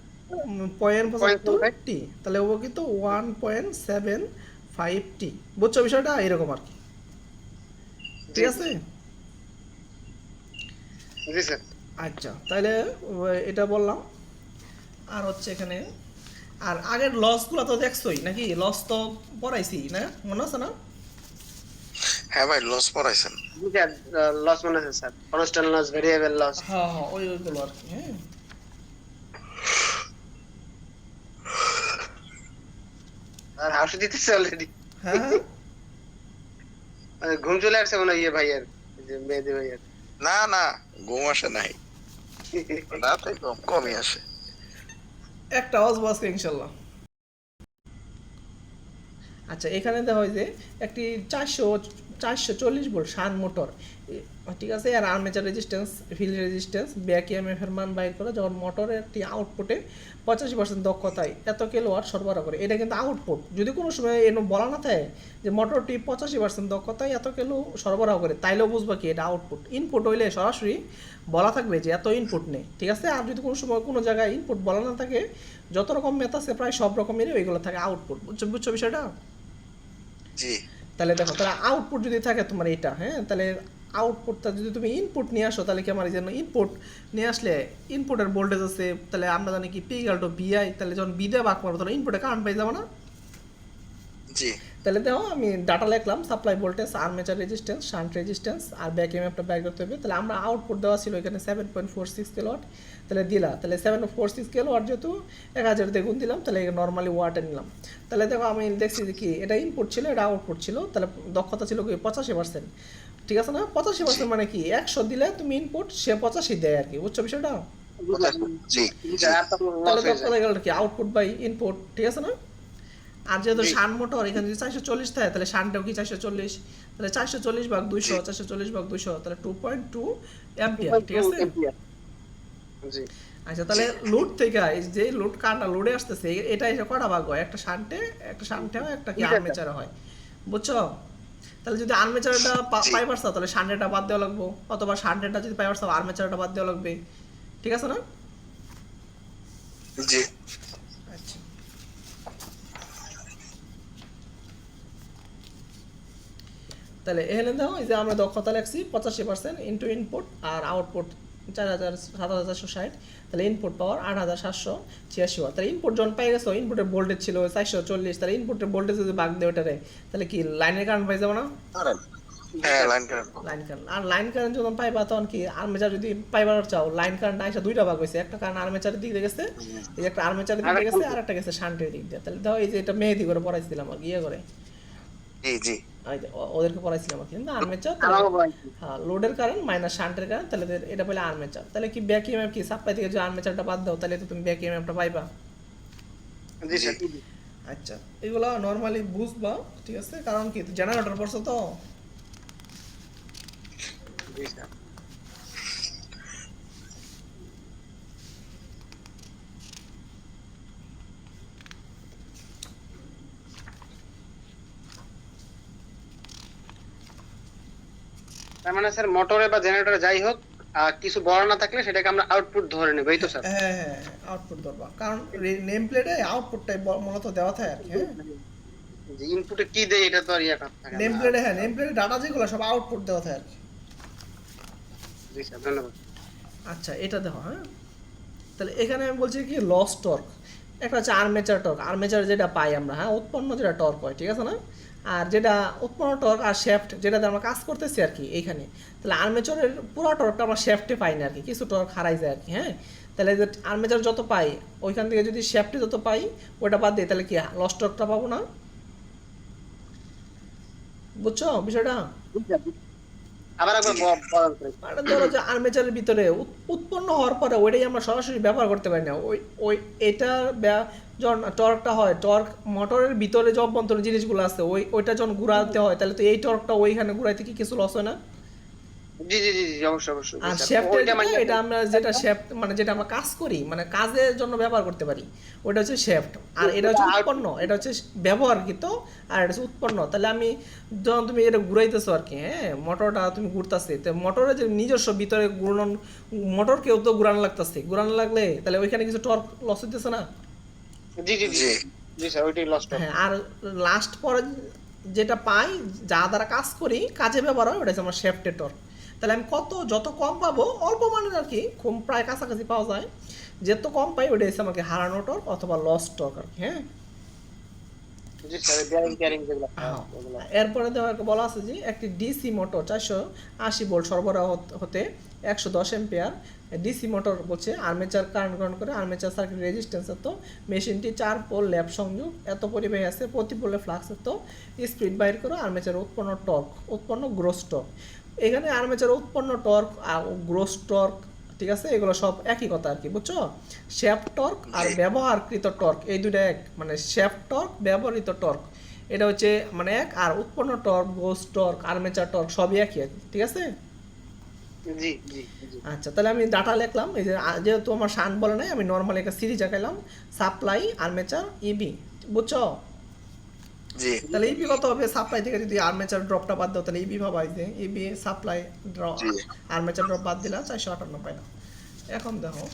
পয়েন্ট 75 0.75 টি, তাহলে ও কিন্তু 1.75 টি। বুঝছো বিষয়টা? এরকম আর কি, জি ঠিক আছে? জি স্যার। আচ্ছা, তাহলে এটা বললাম। আর হচ্ছে এখানে, আর আগের লসগুলো তো দেখছোই নাকি? লস তো পড়াইছি না, মনে আছে না? হ্যাঁ ভাই, লস পড়াইছেন। জি স্যার, লস মনে আছে sir, constant loss, variable loss. হ্যাঁ হ্যাঁ, ওইগুলো আর কি। হ্যাঁ, আর হাসি দিতেছে অলরেডি। হ্যাঁ হ্যাঁ। ঘুম চলে আসছে মনে হয় ইয়ে ভাইয়ের, এই যে মেহেদি ভাইয়ের। না না, ঘুম আসে নাই, রাতে কমই আসে। একটা আসবো আজকে ইনশাল্লাহ। আচ্ছা, এখানে দেওয়া হয় যে একটি 440 ভোল্ট শান মোটর, ঠিক আছে, আর armature resistance, field resistance, back EMF এর মান বাইর করে যখন মোটরের একটি আউটপুটে 85% দক্ষতায় এত কিলোওয়াট সরবরাহ করে। এটা কিন্তু আউটপুট, যদি কোনো সময় এর বলা না থাকে যে মোটরটি 85% দক্ষতায় এত কিলো সরবরাহ করে, তাইলেও বুঝবা কি এটা আউটপুট। ইনপুট হইলে সরাসরি বলা থাকবে যে এত ইনপুট নেই, ঠিক আছে? আর যদি কোনো সময় কোনো জায়গায় ইনপুট বলা না থাকে, যত রকম মেথ আছে প্রায় সব রকমেরই ওইগুলো থাকে আউটপুট। বুঝছো বিষয়টা? জি তাহলে দেখো, তাহলে আউটপুট যদি থাকে তোমার এটা, হ্যাঁ, তাহলে আউটপুটটা যদি তুমি ইনপুট নিয়ে আসো, তাহলে কি আমার এই জন্য ইনপুট নিয়ে আসলে ইনপুটের ভোল্টেজ আছে, তাহলে আমরা জানি কি পি ইকুয়াল টু ভিআই, তাহলে যখন বি দিয়ে ভাগ করবো তখন ইনপুটে কারেন্ট পেয়ে যাবো না? জি তাহলে দেখো আমি ডাটা লিখলাম, supply voltage, armature resistance, shunt resistance, আর ব্যাক ইএমএফটা বের করতে হবে। তাহলে আমরা আউটপুট দেওয়া ছিল এখানে 7.46 কিলোওয়াট, তাহলে দিলা, তাহলে 7.46 কিলোওয়াট যেহেতু 1000 দিয়ে গুণ দিলাম, তাহলে নর্মালি ওয়াটে নিলাম। তাহলে দেখো আমি দেখছি যে কি এটা ইনপুট ছিল, এটা আউটপুট ছিল, তাহলে দক্ষতা ছিল কি 85%, ঠিক আছে না? 85% মানে কি 100 দিলে তুমি ইনপুট, সে 85 দেয় আর কি। বুঝছো বিষয়টা? জি তাহলে দক্ষতা গেল কি আউটপুট বাই ইনপুট, ঠিক আছে না? আর যেহেতু জি। শান মোটর, এখানে যদি 440 থাকে, তাহলে শানটাও কি 440, তাহলে 440 ভাগ 200, 440 ভাগ 200, তাহলে 2.2 অ্যাম্পিয়ার, ঠিক আছে? জি আচ্ছা, তাহলে লোড থেকে এই যে লোড কারটা লোডে আসতেছে, এটা এসে কটা ভাগ হয়? একটা শান্টে, হয়, একটা কি আর্মেচারে হয়। বুঝছো? তাহলে যদি আর্মেচারটা পাইবার চাও, তাহলে শান্টেটা বাদ দেওয়া লাগবে, অথবা শান্টেটা যদি পাইবার চাও আর্মেচারটা বাদ দেওয়া লাগবে, ঠিক আছে না? জি আচ্ছা, তাহলে এখানে দাও এই যে আমরা দক্ষতা লিখছি 85% ইন্টু ইনপুট আর আউটপুট 7,460, তাহলে ইনপুট পাওয়ার 8,786 ওয়াট। তাহলে ইনপুট যখন পাই গেছো, ইনপুটের ভোল্টেজ ছিল 440, তাহলে ইনপুটের ভোল্টেজ যদি ভাগ দেয় ওটারে, তাহলে কি লাইনের কারেন্ট পাই যাবো না? হ্যাঁ, লাইন কারেন্ট। Line current. আর লাইন কারেন্ট যখন পাইবা তখন কি আর্মেচার যদি পাইবার চাও, লাইন কারেন্ট আইসা দুইটা ভাগ হয়েছে, একটা কারেন্ট আর্মেচারের দিক দিয়ে গেছে, এই যে একটা আর্মেচারের দিক দিয়ে গেছে, আর একটা গেছে শান্টের দিক দিয়ে। তাহলে দাও এই যে এটা মেহেদি করে পড়াইছিলাম আর ইয়ে করে, জি জি এই যে ওদেরকে পড়াইছিলাম আর কি, কিন্তু আর্মেচার, আমারও ভাই। হ্যাঁ, লোডের কারেন্ট মাইনাস শান্টের কারেন্ট, তাহলে এটা পেলে আর্মেচার। তাহলে কি ব্যাক ইএমএফ কি সাপ্লাই থেকে যদি আর্মেচারটা বাদ দাও, তাহলে তো তুমি ব্যাক ইএমএফটা পাইবা। জি স্যার। আচ্ছা, এগুলো নর্মালি বুঝবা, ঠিক আছে? কারণ কি জেনারেটর পড়ছো তো। জি স্যার। তার মানে স্যার মোটরে বা জেনারেটরে যাই হোক, কিছু বড় না থাকলে সেটাকে আমরা আউটপুট ধরে নেব, এই তো স্যার? হ্যাঁ হ্যাঁ, আউটপুট ধরবা, কারণ নেম প্লেটে আউটপুটটাই মূলত দেওয়া থাকে আর কি। হ্যাঁ, যে ইনপুটে কি দেয় এটা তো আর ইয়ে থাকে নেম না। প্লেটে, হ্যাঁ, নেম প্লেটে ডাটা যেগুলো সব আউটপুট দেওয়া থাকে আর কি। জি স্যার, ধন্যবাদ। আচ্ছা, এটা দেখো, হ্যাঁ, তাহলে এখানে আমি বলছি কি লস টর্ক, একটা হচ্ছে আর্মেচার টর্ক, আর্মেচার যেটা পাই আমরা, হ্যাঁ, উৎপন্ন যেটা টর্ক হয়, ঠিক আছে না? আর যেটা উৎপন্ন টর্ক আর শ্যাফট যেটাতে আমরা কাজ করতেছি আর কি এইখানে, তাহলে আর্মেচারের পুরো টর্কটা আমরা শ্যাফটে পাই না আর কি, কিছু টর্ক হারাই যায় আর কি। হ্যাঁ, তাহলে যে আর্মেচার যত পাই ওইখান থেকে যদি শ্যাফটে যত পাই ওটা বাদ দিই, তাহলে কি লস টর্কটা পাবো না? বুঝছো বিষয়টা? আবার একবার বলেন তো। মানে ধরো যে আর্মেচারের ভিতরে উৎপন্ন হওয়ার পরে ওইটাই আমরা সরাসরি ব্যবহার করতে পারি না, ওই ওই এটার যখন টর্কটা হয়, টর্ক মোটরের ভিতরে যে অভ্যন্তরীণ জিনিসগুলো আছে ওইটা যখন ঘুরাতে হয়, তাহলে তো এই টর্কটা ওইখানে ঘুরাইতে কি কিছু লস হয় না? জি জি জি জি, অবশ্যই অবশ্যই জি আর স্যার। শ্যাফটের ওইটা মানে এটা আমরা যেটা শ্যাফট মানে যেটা আমরা কাজ করি মানে কাজের জন্য ব্যবহার করতে পারি, ওটা হচ্ছে শ্যাফট। আর এটা হচ্ছে উৎপন্ন, এটা হচ্ছে ব্যবহারকৃত, আর এটা হচ্ছে উৎপন্ন। তাহলে আমি যখন তুমি এটা ঘুরাইতেছো আর কি, হ্যাঁ মোটরটা তুমি ঘুরতেছে, তো মোটরের যে নিজস্ব ভিতরে ঘুরানো, মোটরকেও তো ঘুরানো লাগতেছে, ঘুরানো লাগলে তাহলে ওইখানে কিছু টর্ক লস হইতেছে না? জি জি জি জি জি স্যার, ওইটাই লস্ট। হ্যাঁ, আর লাস্ট পরে যেটা পাই, যা দ্বারা কাজ করি, কাজে ব্যবহার হয়, ওটা হচ্ছে আমার শ্যাফটের টর্ক। তাহলে আমি যত কম পাবো, অল্প মানের আর কি, কম প্রায় কাছাকাছি পাওয়া যায়, যত কম পাই ওটা হচ্ছে আমাকে হারানো টর্ক অথবা লস টর্ক আর কি। হ্যাঁ, জি স্যার, বিয়ারিং টিয়ারিং যেগুলো ওগুলো। এরপরে বলা আছে যে একটি ডিসি মোটর 480 ভোল্ট সরবরাহ হতে 110 এম্পিয়ার ডিসি মোটর বলছে আর্মেচার কারেন্ট গ্রহণ করে, আর্মেচার সার্কিট রেজিস্ট্যান্স এত, মেশিনটি 4 পোল ল্যাপ সংযোগ, এত পরিবাহী আছে, প্রতি পোলে ফ্লাক্স এত, স্পিড বাইর করে, আর্মেচার উৎপন্ন টর্ক, উৎপন্ন গ্রোস টর্ক। এখানে আর্মেচার উৎপন্ন টর্ক আর গ্রোস টর্ক, ঠিক আছে, এগুলো সব একই কথা আর কি, বুঝছো? শ্যাফট টর্ক আর ব্যবহারকৃত টর্ক এই দুটো এক, মানে শ্যাফট টর্ক ব্যবহৃত টর্ক এটা হচ্ছে মানে এক, আর উৎপন্ন torque, gross torque, armature torque সবই একই আর কি, ঠিক আছে? জি জি জি আচ্ছা, তাহলে আমি ডাটা লিখলাম, এই যে যেহেতু আমার শান বলে নাই, আমি নর্মালি একটা সিরিজ আঁকাইলাম, সাপ্লাই, আর্মেচার, ইবি, বুঝছো? জি তাহলে ইবি কত হবে? সাপ্লাই থেকে যদি আর্মেচার ড্রপটা বাদ দাও তাহলে ইবি ভাবাই যে ইবি সাপ্লাই ড্রপ, জি আর্মেচার ড্রপ বাদ দিলা 458 পাইলাম। এখন দেখো,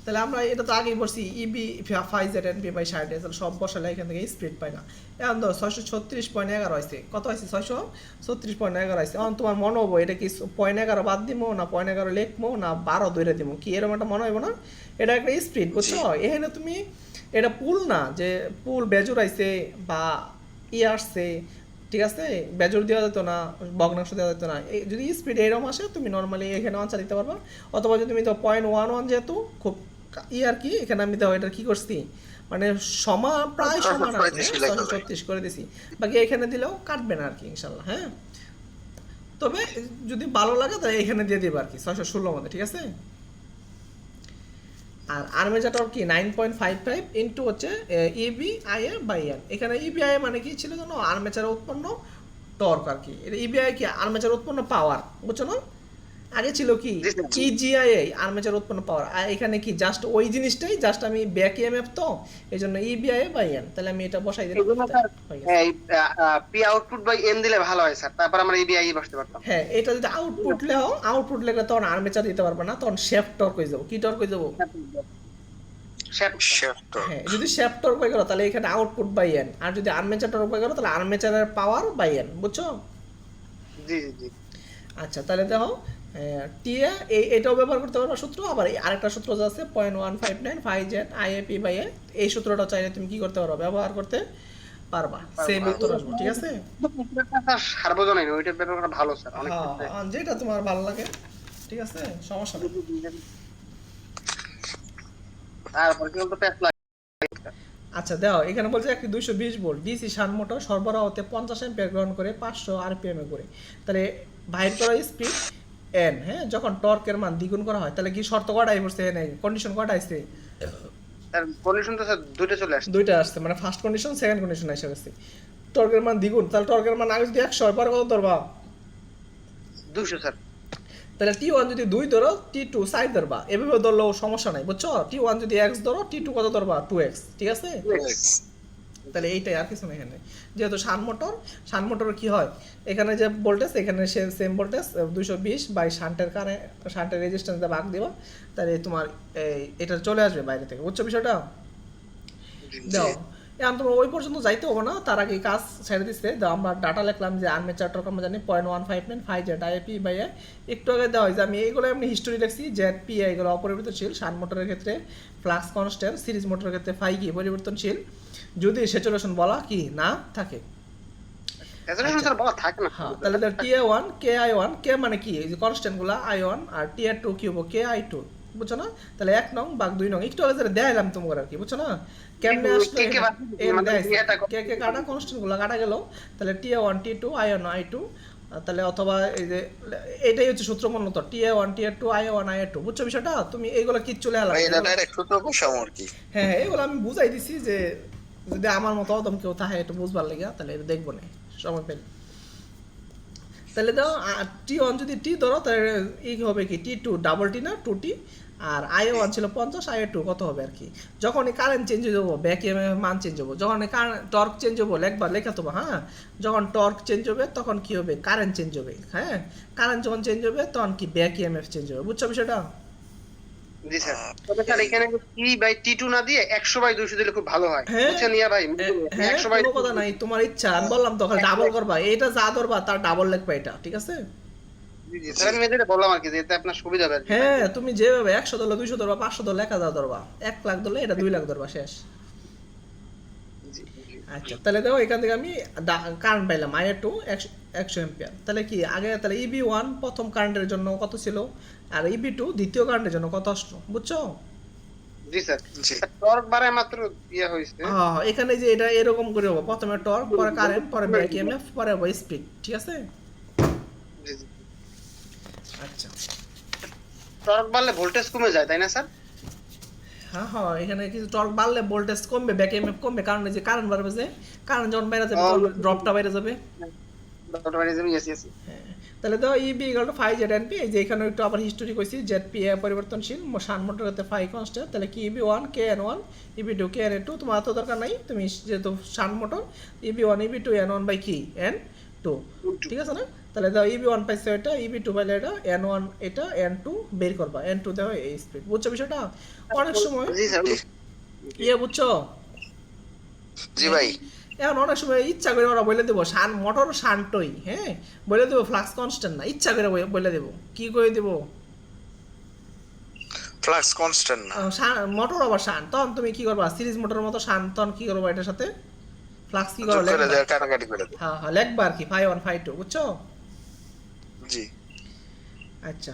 তাহলে আমরা এটা তো আগেই বলছি ইবি 5Z এনপি বাই 60, তাহলে সব বসালে এখান থেকে স্প্লিট পাই না। এখন ধরো 636.11 হয়েছে, কত হয়েছে? 636.11 হয়েছে। এখন তোমার মনে হবো এটা কি 0.11 বাদ দিবো না 0.11 লিখবো না 12 ধরে দিব, কি এরকম একটা মনে হইব না? এটা একটা স্প্লিট, বুঝছো? এখানে তুমি এটা পুল না যে পুল বেজুর আইছে বা আসছে, ঠিক আছে, বেজর দেওয়া যেত না, ভগ্নাংশ দেওয়া যেত না। যদি স্পিড এরকম আসে তুমি নর্মালি এখানে আনসার দিতে পারবা, অথবা যদি তুমি তো 0.11 যেহেতু খুব আর কি, এখানে আমি তো এটা কি করছি মানে প্রায় সমান আর কি, 636 করে দিছি, বাকি এখানে দিলেও কাটবে না আর কি ইনশাল্লাহ। হ্যাঁ, তবে যদি ভালো লাগে তাহলে এখানে দিয়ে দিবা আর কি 616 মধ্যে, ঠিক আছে? আর আর্মেচার টর্ক কি 9.55 ইন্টু হচ্ছে ইবিআইএ বাই এন। এখানে ইবিআই মানে কি ছিল জানো? আর্মেচার উৎপন্ন টর্ক আর কি। এটা ইবিআই কি আর্মেচার উৎপন্ন পাওয়ার, বুঝছো না? আগে ছিল কি ইজিআইএ আর্মেচার উৎপন্ন পাওয়ার, আর এখানে কি জাস্ট ওই জিনিসটাই, জাস্ট আমি ব্যাক ইএমএফ তো এই জন্য ইবিআইএ বাই এন। তাহলে আমি এটা বসাই দিলাম, এগুলো স্যার হয়ে গেছে। এই পি আউটপুট বাই এন দিলে ভালো হয় স্যার, তারপর আমরা ইবিআই বসতে পারতাম। হ্যাঁ, এটা যদি আউটপুট লেও, আউটপুট লেখলে তখন আর্মেচার দিতে পারবে না, তখন শেফট টর্ক হয়ে যাবো। কি টর্ক হয়ে যাবো? শেফট হ্যাঁ, যদি শেফট টর্ক হয়ে গেল তাহলে এখানে আউটপুট বাই এন, আর যদি আর্মেচার টর্ক হয়ে গেল তাহলে আর্মেচারের পাওয়ার বাই এন, বুঝছো? জি জি জি আচ্ছা, তাহলে দেখো টিএ এটাও ব্যবহার করতে পারবা সূত্র, আবার এই আরেকটা সূত্র যা আছে 0.159 5Z IAP বাই এ, এই সূত্রটা চাইলে তুমি কি করতে পারো? ব্যবহার করতে পারবা, সেম উত্তর আসবে, ঠিক আছে? সার্বজনীন ওইটা ব্যবহার করা ভালো স্যার, অনেক ক্ষেত্রে। হ্যাঁ, যেটা তোমার ভালো লাগে, ঠিক আছে, সমস্যা নেই। তারপর কি বলতো প্যাস লাগে। আচ্ছা, দেখো এখানে বলছে একটি 220 ভোল্ট ডিসি শান্ট মোটর সরবরাহ হতে 50 অ্যাম্পিয়ার গ্রহণ করে 500 আরপিএম এ করে, তাহলে বাইর করা স্পিড এন, হ্যাঁ, যখন টর্কের মান দ্বিগুণ করা হয়, তাহলে কি শর্ত কয়টা পড়ছে? এখানে কন্ডিশন কয়টা আসছে? স্যার কন্ডিশন তো স্যার দুইটা চলে আসছে। দুইটা আসছে, মানে ফার্স্ট কন্ডিশন সেকেন্ড কন্ডিশন এসে গেছে। টর্কের মান দ্বিগুণ, তাহলে টর্কের মান আগে যদি 100 হয়, পরে কত ধরবা? 200 স্যার। তাহলে T1 যদি 2 ধরো, T2 সাইড ধরবা, এভাবে ধরলেও সমস্যা নাই, বুঝছো? T1 যদি x ধরো, T2 কত ধরবা? 2x, ঠিক আছে? তাহলে এইটাই, আর কিছু না এখানে। যেহেতু শান্ট মোটর কি হয়, এখানে যে ভোল্টেজ, এখানে সেম ভোল্টেজ 220 বাই শান্টের রেজিস্ট্যান্স দিয়ে ভাগ দিবা, তাহলে তোমার এটা চলে আসবে বাইরে থেকে, বুঝছো বিষয়টা? দাও, এখন তোমার ওই পর্যন্ত যাইতে হবে না, তার আগে কাজ ছেড়ে দিচ্ছে। দাও, আমরা ডাটা লিখলাম যে আর্মেচার টর্ক আমরা জানি 0.159 5Z IAP বাই এ। একটু আগে দেওয়া হয় যে আমি এইগুলো এমনি হিস্টোরি লিখছি, ZP এগুলো অপরিবর্তনশীল, শান্ট মোটরের ক্ষেত্রে ফ্লাক্স কনস্ট্যান্ট, সিরিজ মোটরের ক্ষেত্রে ফাই কি পরিবর্তনশীল, যদি স্যাচুরেশন বলা কি না থাকে। স্যাচুরেশন স্যার বলা থাকে না। হ্যাঁ, তাহলে TA1 KI1, কে মানে কি এই যে কনস্ট্যান্ট গুলা I1, আর TA2 কি হবে KI2, বুঝছো না? তাহলে 1 নং ভাগ 2 নং একটু আগে যেটা দেখাইলাম তোমার আর কি, বুঝছো না? কেমনে আসলো কে কে এখানে? বাদ দিয়েছে? মানে ইয়েটা কে কে কাটা কনস্ট্যান্ট গুলো কাটা গেল, তাহলে TA1 T2 I1 I2, তাহলে অথবা এই যে এটাই হচ্ছে সূত্র মূলত TA1 TA2 I1 I2, বুঝছো বিষয়টা? তুমি এইগুলো কিচ্ছু লেখা ভাই এটা লাগবে না। ডাইরেক্ট সূত্র বসাবো আর কি। হ্যাঁ এগুলো আমি বুঝাই দিছি যে যদি আমার মতো অদম কেউ থাকে একটু বুঝবার লেগে, তাহলে এটা দেখবো না সময় পেলে। তাহলে দাও T1 যদি T ধরো তাহলে ই হবে কি T2 ডাবল টি না 2T, আর I1 ছিল 50, I2 কত হবে আর কি। যখন এই কারেন্ট চেঞ্জ হয়ে যাবো ব্যাক এর মান চেঞ্জ হবো, যখন এই টর্ক চেঞ্জ হবো একবার লেখা তো হ্যাঁ, যখন টর্ক চেঞ্জ হবে তখন কি হবে, কারেন্ট চেঞ্জ হবে, হ্যাঁ কারেন্ট যখন চেঞ্জ হবে তখন কি ব্যাক EMF চেঞ্জ হবে, বুঝছো বিষয়টা? জি স্যার। তবে স্যার এখানে T/T2 না দিয়ে 100/200 দিলে খুব ভালো হয়, হ্যাঁ। বুঝছেন ইয়া ভাই? হ্যাঁ 100/200 কোনো কথা নাই, তোমার ইচ্ছা, আমি বললাম তো খালি ডাবল করবা, এটা যা ধরবা তার ডাবল লিখবা, এটা ঠিক আছে? জি জি স্যার, আমি মেয়েদের বললাম আর কি যে এতে আপনার সুবিধা হবে আর কি। হ্যাঁ তুমি যেভাবে 100 ধরলে 200 ধরবা, 500 ধরলে 1000 ধরবা, 1 লাখ ধরলে এটা 2 লাখ ধরবা, শেষ। জি, জি। আচ্ছা তাহলে দেখো এখান থেকে আমি কারেন্ট পাইলাম I2 100 অ্যাম্পিয়ার। তাহলে কি আগে তাহলে EB1 প্রথম কারেন্টের জন্য কত ছিল, আর EB2 দ্বিতীয় কারেন্টের জন্য কত আসলো, বুঝছো? জি স্যার। জি। টর্ক বাড়ায় মাত্র ইয়া হইছে। হ্যাঁ এখানে যে এটা এরকম করে হবে, প্রথমে টর্ক, পরে কারেন্ট, পরে ব্যাক EMF, পরে হবে স্পিড, ঠিক আছে? জি জি। আচ্ছা টর্ক বাড়লে ভোল্টেজ কমে যায় তাই না স্যার? হ্যাঁ হ্যাঁ এখানে কিছু টর্ক বাড়লে ভোল্টেজ কমবে, ব্যাক EMF কমবে, কারণ এই যে কারেন্ট বাড়বে, যে কারেন্ট যখন বাইরে যাবে তখন ড্রপটা বাইরে যাবে। ডক্টর বাড়ি যাবেন, ইয়েস ইয়েস। হ্যাঁ তাহলে তো EB = 5 ZNP, এই যে এখানে একটু আবার হিস্টোরি কইছি, ZPA পরিবর্তনশীল, শান্ট মোটরতে 5 কনস্ট্যান্ট, তাহলে কি EB1 KN1 EB2 KN2, তোমার তো দরকার নাই, তুমি যেহেতু shunt motor EB1 EB2 N1 by কি N2, ঠিক আছে না? তাহলে দাও EB1 পাইছে এটা, EB2 পাইলে এটা, N1 এটা, N2 বের করবা, N2 দেওয়া এই স্পিড, বুঝছো বিষয়টা? অনেক সময় জি স্যার। বুঝছো? জি ভাই। এখন অনেক সময় ইচ্ছা করে ওরা বলে দেবো মোটর শান্তই, হ্যাঁ বলে দেবো ফ্লাক্স কনস্ট্যান্ট না, ইচ্ছা করে বলে দেবো, কি করে দেবো ফ্লাক্স কনস্ট্যান্ট না। মোটর আবার শান্ত, তখন তুমি কি করবা সিরিজ মোটরের মতো শান্ত, তখন কি করবা এটার সাথে ফ্লাক্স কি যোগ করবা, করে দেয়, কাটাকাটি করে দেয়। হ্যাঁ হ্যাঁ লেখবা আর কি ∅1 ∅2, বুঝছো? জি। আচ্ছা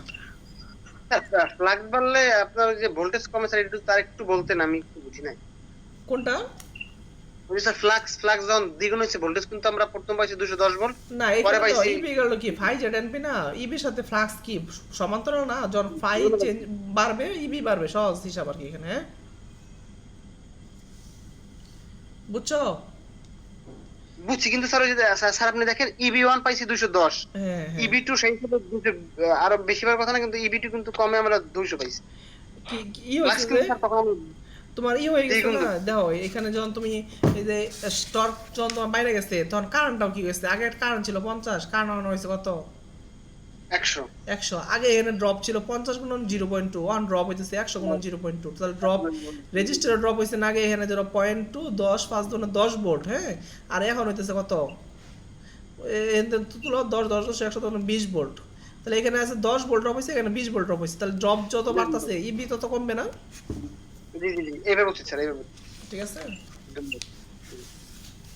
স্যার ফ্লাক্স বাড়লে আপনার ওই যে ভোল্টেজ কমে স্যার, একটু তার একটু বলতেন, আমি একটু বুঝি নাই। কোনটা? ওই স্যার ফ্লাক্স যখন দ্বিগুণ হচ্ছে ভোল্টেজ কিন্তু আমরা প্রথম পাইছি 210 ভোল্ট, না পরে এখানে তো পাইছি ইবি গেল কি 5 ZNP না, ইবির সাথে ফ্লাক্স কি সমান্তরাল না, যখন 5 চেঞ্জ বাড়বে ইবি বাড়বে, সহজ হিসাব আর কি এখানে, হ্যাঁ বুঝছো? বুঝছি, কিন্তু স্যার ওই যে স্যার আপনি দেখেন EB1 পাইছি 210, হ্যাঁ হ্যাঁ EB2 সেই হিসেবে 200 আরো বেশি হওয়ার কথা না, কিন্তু EB2 কিন্তু কমে আমরা 200 পাইছি। কি ফ্লাক্স হয়েছে কিন্তু যে স্যার তখন তোমার হয়ে গেছে দ্বিগুণ না, দেখো এখানে যখন তুমি এই যে স্টর্ক যখন তোমার বাইরে গেছে তখন কারেন্টটাও কি হয়েছে, আগে কারেন্ট ছিল 50, কারেন্ট আনানো হয়েছে কত 100। আগে এখানে ড্রপ ছিল 50 গুণন 0.2, ওয়ান ড্রপ হইতেছে 100 গুণন 0.2, তাহলে ড্রপ রেজিস্টারে ড্রপ হয়েছে না, আগে এখানে 0.2 10 5 গুণন 10 ভোল্ট, হ্যাঁ আর এখন হইতেছে কত তুলো 10 10 10 100 তখন 20 ভোল্ট, তাহলে এখানে আছে 10 ভোল্ট ড্রপ হয়েছে, এখানে 20 ভোল্ট ড্রপ হয়েছে, তাহলে ড্রপ যত বাড়তেছে ইবি তত কমবে না, জি জি জি, এইভাবে বুঝছি স্যার, এইভাবে বুঝছি। ঠিক আছে?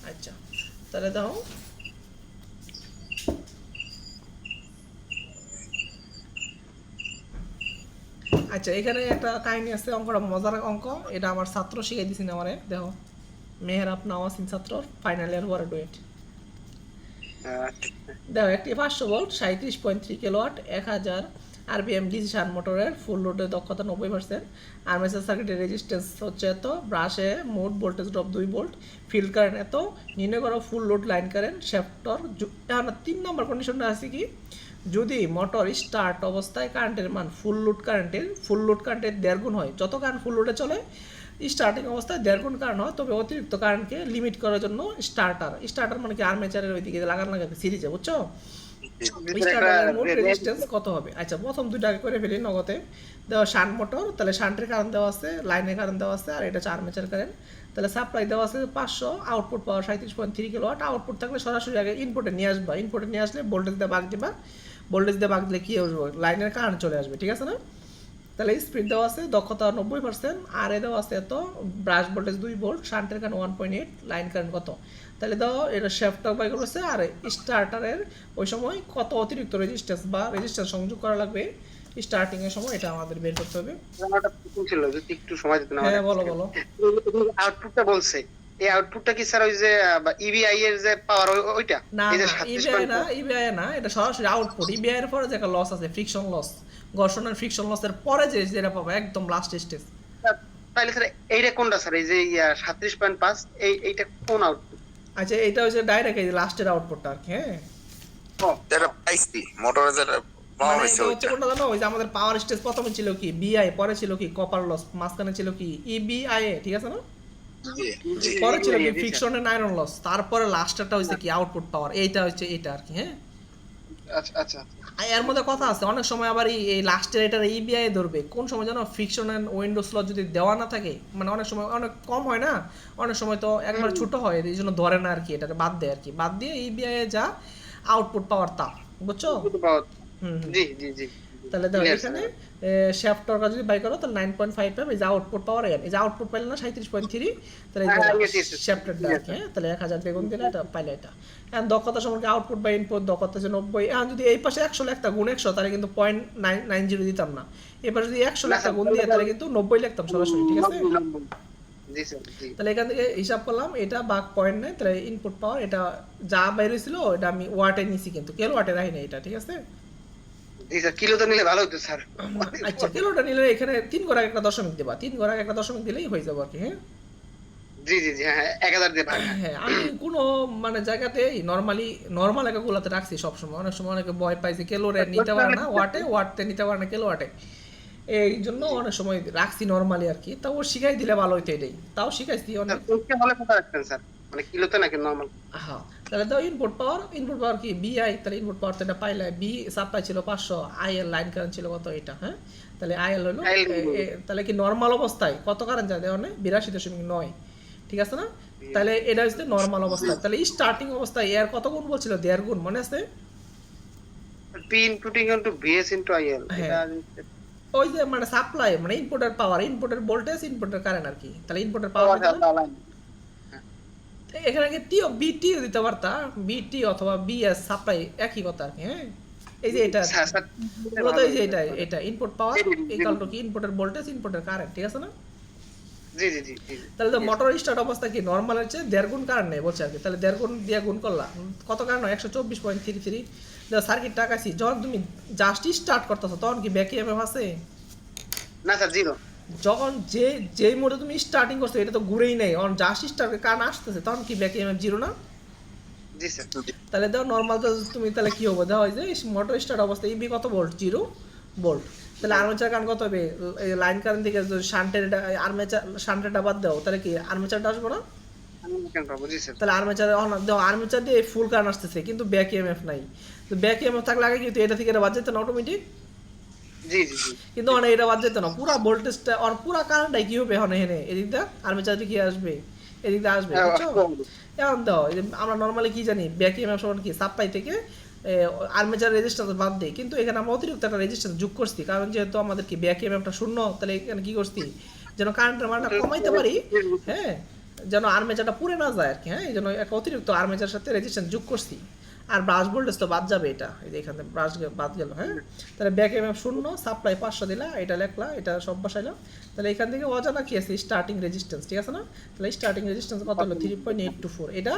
আচ্ছা তাহলে দাও আচ্ছা এখানে একটা কাহিনী আছে, অঙ্কটা মজার অঙ্ক, এটা আমার ছাত্র শিখাই দিছেন আমারে, দেখো মেহরাব নওয়াসিন ছাত্র, ফাইনাল ইয়ার ওয়ার্ডওয়েট, দেখো একটি 500 volt 37.3 kilowatt 1000 RPM DC shunt মোটরের ফুল লোডের দক্ষতা 90%, আর্মেচার সার্কিটের রেজিস্ট্যান্স হচ্ছে এত, ব্রাশে মোট voltage drop 2 volt, field current এত, নির্ণয় করো ফুল লোড লাইন কারেন্ট শ্যাফটর। এখন 3 নম্বর কন্ডিশনটা আছে কি, যদি মোটর স্টার্ট অবস্থায় কারেন্টের মান ফুল লোড কারেন্টের 1.5 গুণ হয়, যত কারেন্ট ফুল লোডে চলে স্টার্টিং অবস্থায় 1.5 গুণ কারেন্ট হয়, তবে অতিরিক্ত কারেন্টকে লিমিট করার জন্য স্টার্টার মানে কি আর্মেচারের ওইদিকে লাগানো লাগে সিরিজে, বুঝছো? স্টার্টারের মোট রেজিস্ট্যান্স কত হবে? আচ্ছা প্রথম দুইটা আগে করে ফেলি নগদে, দেওয়া শান্ট মোটর, তাহলে শান্টের কারেন্ট দেওয়া আছে, লাইনের কারেন্ট দেওয়া আছে, আর এটা হচ্ছে আর্মেচার কারেন্ট, তাহলে সাপ্লাই দেওয়া আছে 500, আউটপুট পাওয়ার 37.3 কিলোওয়াট, আউটপুট থাকলে সরাসরি আগে ইনপুটে নিয়ে আসবা, ইনপুটে নিয়ে আসলে ভোল্টেজ দিয়ে ভাগ দিবা, ভোল্টেজ দিয়ে ভাগ দিলে কি আসবে, লাইনের কারেন্ট চলে আসবে, ঠিক আছে না? তাহলে স্পিড দেওয়া আছে, দক্ষতা 90%, আর এ দেওয়া আছে এত, ব্রাশ ভোল্টেজ 2 ভোল্ট, শান্টের কারেন্ট 1.8, লাইন কারেন্ট কত, তাহলে দাও এটা শ্যাফটটা বাই করেছে, আর স্টার্টারের ওই সময় কত অতিরিক্ত রেজিস্ট্যান্স সংযোগ করা লাগবে স্টার্টিং এর সময় এটা আমাদের বের করতে হবে। আমার একটা প্রশ্ন ছিল, যদি একটু সময় দিতেন হ্যাঁ আমাকে। বলো বলো। আউটপুটটা বলছে, এই আউটপুটটা কি স্যার ওই যে ইবিআই এর যে পাওয়ার ওইটা? না এই যে না 37 ইবিআই না, এটা সরাসরি আউটপুট। ইবিআই এর পরে যে একটা লস আছে ফ্রিকশন লস, ঘর্ষণ আর ফ্রিকশন লসের পরে যে যেটা পাবো একদম লাস্ট স্টেজ। তাহলে স্যার এইটা কোনটা স্যার? এই যে 37.5 এইটা কোন আউটপুট? আচ্ছা এটা হচ্ছে ডাইরেক্ট এই লাস্টের আউটপুটটা আর কি। হ্যাঁ যেটা পাইছি মোটরে যেটা পাওয়া মানে হয়েছে এটা হচ্ছে ওইটা। কোনটা জানো, ওই যে আমাদের পাওয়ার স্টেজ প্রথমে ছিল কি বিআই, পরে ছিল কি কপার লস, মাঝখানে ছিল কি ইবিআই, ঠিক আছে না? জি জি পরে ছিল কি জি, sir. Friction and iron loss, তারপরে লাস্টটা হচ্ছে কি আউটপুট পাওয়ার। এইটা হচ্ছে এটা আর কি। হ্যাঁ আচ্ছা আচ্ছা। আর এর মধ্যে কথা আছে, অনেক সময় আবার এই লাস্টের এটার ইবিআই ধরবে কোন সময় জানো, ফ্রিকশন এন্ড উইন্ডো স্লট যদি দেওয়া না থাকে, মানে অনেক সময় অনেক কম হয় না, অনেক সময় তো একবার ছোট হয়, এই জন্য ধরে না আর কি, এটা বাদ দেয় আর কি, বাদ দিয়ে ইবিআই যা আউটপুট পাওয়ার তা, বুঝছো? হুম হুম। জি জি জি। তাহলে দেখো Clear, এখানে শ্যাফট টর্ক যদি বাই করো তাহলে 9.5 পাবে, এই যে আউটপুট পাওয়ার এর, এই যে আউটপুট পাইলে না 37.3, তাহলে হ্যাঁ, yes, yes, yes. শ্যাফটের দাগ, হ্যাঁ তাহলে 1000 বেগুন দিলে এটা পাইলে এটা। এখন দক্ষতা সম্পর্কে আউটপুট বাই ইনপুট দক্ষতা হচ্ছে 90। এখন যদি এই পাশে 100 লিখতা গুণ 100 তাহলে কিন্তু 0.990 দিতাম না, এবার যদি 100 লিখতা গুণ দিয়ে তাহলে কিন্তু 90 লিখতাম সরাসরি, ঠিক আছে? জি স্যার জি। তাহলে এখান থেকে হিসাব করলাম এটা বাক 0.9, তাহলে ইনপুট পাওয়ার এটা যা বাইর হয়েছিল এটা আমি ওয়াটে নিছি, কিন্তু কিলো ওয়াটে রাখি না এটা, ঠিক আছে? জি স্যার, কিলোতে নিলে ভালো হতো স্যার। আচ্ছা কিলোটা নিলে এখানে 3 ঘর একটা দশমিক দেবা, 3 ঘর একটা দশমিক দিলেই হয়ে যাবে আর কি। হ্যাঁ জি জি জি, হ্যাঁ 1000 দিয়ে ভাগ। হ্যাঁ আমি কোনো মানে জায়গাতে নর্মাল একাগুলাতে রাখছি সবসময়, অনেক সময় অনেকে ভয় পায় যে কিলোরে নিতে পারে না ওয়াটে নিতে পারে না কিলো ওয়াটে, এই জন্য অনেক সময় রাখছি নর্মালি আর কি। তাও শিখাই দিলে ভালো হইতো এটাই, তাও শিখাইছি অনেক। ওকে বলে কথা রাখতেন স্যার, মানে কিলোতে নাকি নরমাল? হ্যাঁ তাহলে দাও ইনপুট পাওয়ার কি বিআই, তাহলে ইনপুট পাওয়ার তো এটা পাইলে বি সাপ্লাই ছিল 500, আইএল লাইন কারেন্ট ছিল কত এটা, হ্যাঁ তাহলে আইএল হলো তাহলে কি নরমাল অবস্থায় কত কারেন্ট যায় দেওয়া নেই 82.9, ঠিক আছে না? তাহলে এটা হচ্ছে নরমাল অবস্থা। তাহলে স্টার্টিং অবস্থায় এর কত গুণ বলছিল, 1.5 গুণ, মনে আছে? P inputting into VS into IL, এটা ওই যে মানে সাপ্লাই মানে ইনপুটের পাওয়ার, ইনপুটের ভোল্টেজ, ইনপুটের কারেন্ট আর কি। তাহলে ইনপুটের পাওয়ার এখানে কি টি ও বিটি দিতে পারতা, বিটি অথবা বিএস সাপ্লাই একই কথা আর কি। হ্যাঁ এই যে এটা মূলত এই যে এটা ইনপুট পাওয়ার ইকুয়াল টু কি ইনপুটের ভোল্টেজ, ইনপুটের কারেন্ট, ঠিক আছে না? জি জি জি জি। তাহলে তো মোটর স্টার্ট অবস্থা কি নরমাল হচ্ছে 1.5 গুণ কারেন্ট নেই বলছে আর কি। তাহলে 1.5 গুণ দিয়ে গুণ করলা কত কারেন্ট হয় 124.33। সার্কিট টাকাছি যখন তুমি জাস্ট স্টার্ট করতেছো তখন কি ব্যাক ইএমএফ আছে? না স্যার, জিরো। যখন যেই মোডে তুমি স্টার্টিং করছো এটা তো ঘুরেই নেই, অন জাস্ট স্টার্ট কারেন্ট আসতেছে তখন কি ব্যাক ইএমএফ জিরো না? জি স্যার। তাহলে দাও নরমাল তো তুমি তাহলে কি হবে, দাও যে মোটর স্টার্ট অবস্থায় ইবি কত ভোল্ট, 0 ভোল্ট। তাহলে আর্মেচার কারেন্ট কত হবে, লাইন কারেন্ট থেকে শান্টের আর্মেচার শান্টেরটা বাদ দাও তাহলে কি আর্মেচারটা আসবে না? আমি কেন পাবো? জি স্যার। তাহলে আর্মেচার দিয়ে ফুল কারেন্ট আসতেছে কিন্তু ব্যাক ইএমএফ নাই, তো ব্যাক ইএমএফ থাকলে আগে কিন্তু এটা থেকে এটা বাদ যেত না অটোমেটিক, জি জি জি। কিন্তু মানে এটা বাদ যেত না, পুরা ভোল্টেজটা আর পুরা কারেন্টটাই কি হবে এখন এখানে এদিক দিয়ে আর্মেচার কি আসবে, এদিক দিয়ে আসবে, বুঝছো? এখন দাও আমরা নর্মালি কি জানি ব্যাক ইএমএফ সমান কি সাপ্লাই থেকে আর্মেচার রেজিস্ট্যান্স বাদ দেই, কিন্তু এখানে আমরা অতিরিক্ত একটা রেজিস্ট্যান্স যোগ করছি, কারণ যেহেতু আমাদের কি ব্যাক ইএমএফটা শূন্য, তাহলে এখানে কি করছি যেন কারেন্টের মানটা কমাইতে পারি, হ্যাঁ যেন আর্মেচারটা পুড়ে না যায় আর কি। হ্যাঁ এই জন্য একটা অতিরিক্ত আর্মেচার সাথে রেজিস্ট্যান্স যোগ করছি। আর ব্রাশ ভোল্টেজ তো বাদ যাবে, এটা এই যে এখানে ব্রাশ বাদ গেল। হ্যাঁ তাহলে ব্যাক ইএমএফ শূন্য, সাপ্লাই 500 দিলা, এটা লেখলা, এটা সব বসাইলাম। তাহলে এখান থেকে অজানা কি আছে স্টার্টিং রেজিস্ট্যান্স, ঠিক আছে না? তাহলে স্টার্টিং রেজিস্ট্যান্স কত হলো 3.824, এটা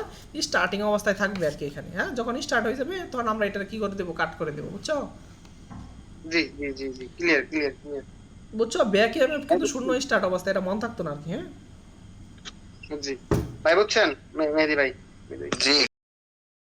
স্টার্টিং অবস্থায় থাকবে আর কি এখানে। হ্যাঁ যখন স্টার্ট হয়ে যাবে তখন আমরা এটা কি করে দেবো, কাট করে দেবো, বুঝছো? জি জি জি জি, ক্লিয়ার ক্লিয়ার ক্লিয়ার। বুঝছো ব্যাক ইএমএফ কিন্তু শূন্য স্টার্ট অবস্থায়, এটা মন থাকতো না আর কি। হ্যাঁ জি ভাই, বুঝছেন মেহেদি ভাই? জি